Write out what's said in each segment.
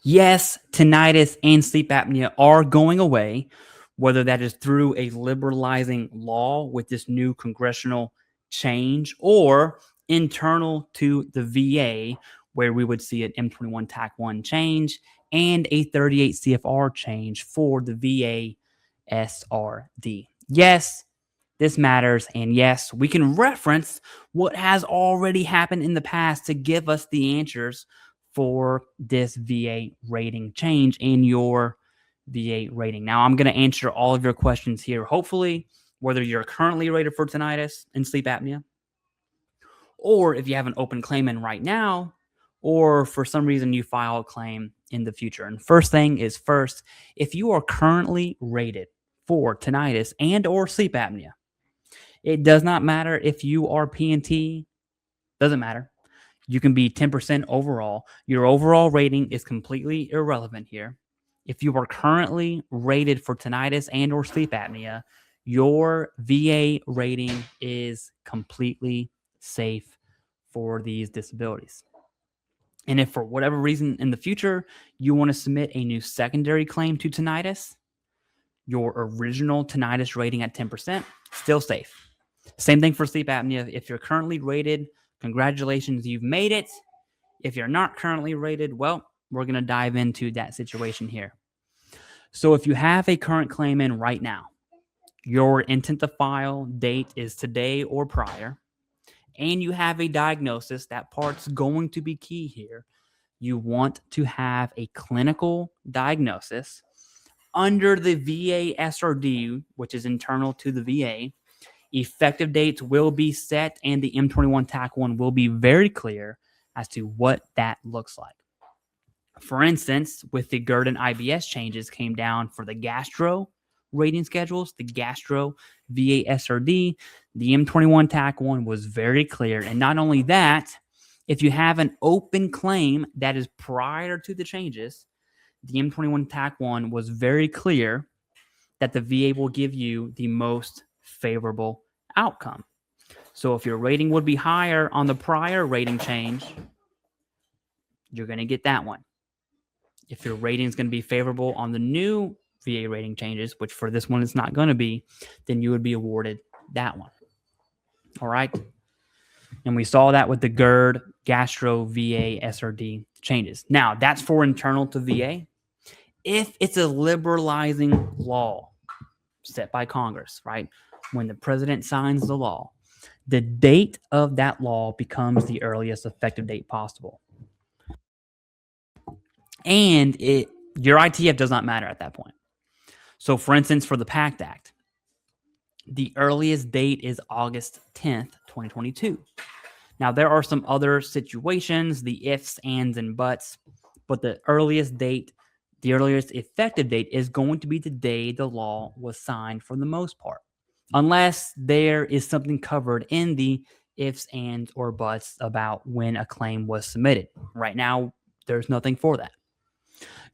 Yes, tinnitus and sleep apnea are going away, whether that is through a liberalizing law with this new congressional change or internal to the VA, where we would see an M21 TAC 1 change and a 38 CFR change for the VA SRD. Yes, this matters. And yes, we can reference what has already happened in the past to give us the answers for this VA rating change in your VA rating. Now, I'm going to answer all of your questions here, hopefully, whether you're currently rated for tinnitus and sleep apnea, or if you have an open claim in right now, or for some reason you file a claim in the future. And first thing is first, if you are currently rated for tinnitus and or sleep apnea, it does not matter if you are P&T, doesn't matter. You can be 10% overall. Your overall rating is completely irrelevant here. If you are currently rated for tinnitus and or sleep apnea, your VA rating is completely safe for these disabilities. And if for whatever reason in the future you want to submit a new secondary claim to tinnitus, your original tinnitus rating at 10%, still safe. Same thing for sleep apnea. If you're currently rated, congratulations, you've made it. If you're not currently rated, well, we're going to dive into that situation here. So if you have a current claim in right now, your intent to file date is today or prior, and you have a diagnosis, that part's going to be key here. You want to have a clinical diagnosis under the VA SRD, which is internal to the VA. Effective dates will be set, and the M21 TAC 1 will be very clear as to what that looks like. For instance, with the GERD and IBS changes came down for the gastro rating schedules, the gastro VA SRD, the M21 TAC 1 was very clear. And not only that, if you have an open claim that is prior to the changes, the M21 TAC 1 was very clear that the VA will give you the most favorable outcome. So if your rating would be higher on the prior rating change, you're going to get that one. If your rating is going to be favorable on the new VA rating changes, which for this one it's not going to be, then you would be awarded that one. All right. And we saw that with the GERD, gastro, VA, SRD changes. Now, that's for internal to VA. If it's a liberalizing law set by Congress, right? When the president signs the law, the date of that law becomes the earliest effective date possible. And your ITF does not matter at that point. So, for instance, for the PACT Act, the earliest date is August 10th, 2022. Now, there are some other situations, the ifs, ands, and buts, but the earliest date, the earliest effective date is going to be the day the law was signed for the most part, unless there is something covered in the ifs, ands, or buts about when a claim was submitted. Right now, there's nothing for that.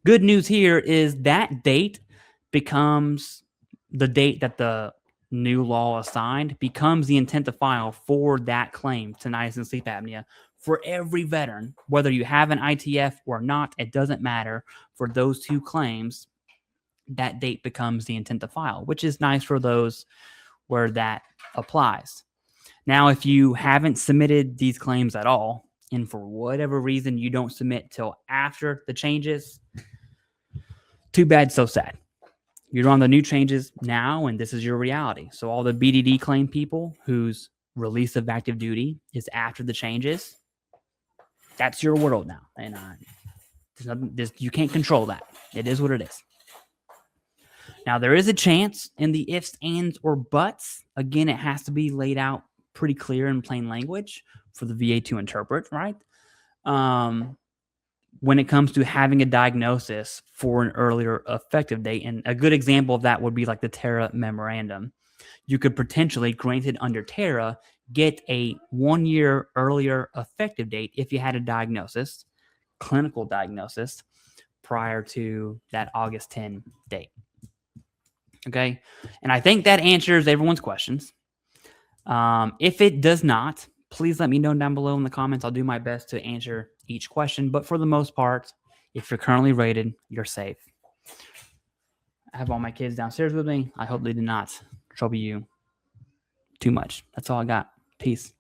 Good news here is that date becomes the date that the new law assigned becomes the intent to file for that claim, tinnitus and sleep apnea, for every veteran, whether you have an ITF or not, it doesn't matter. For those two claims, that date becomes the intent to file, which is nice for those where that applies. Now, if you haven't submitted these claims at all, and for whatever reason you don't submit till after the changes, too bad, so sad. You're on the new changes now, and this is your reality. So all the BDD claim people whose release of active duty is after the changes, that's your world now. And you can't control that. It is what it is. Now, there is a chance in the ifs, ands, or buts. Again, it has to be laid out pretty clear in plain language for the VA to interpret, right? When it comes to having a diagnosis for an earlier effective date. And a good example of that would be like the TARA memorandum. You could potentially, granted under TARA, get a 1 year earlier effective date if you had a diagnosis, clinical diagnosis, prior to that August 10 date. Okay. And I think that answers everyone's questions. If it does not, please let me know down below in the comments. I'll do my best to answer each question. But for the most part, If you're currently rated, you're safe. I have all my kids downstairs with me. I hope they do not trouble you too much. That's all I got. Peace.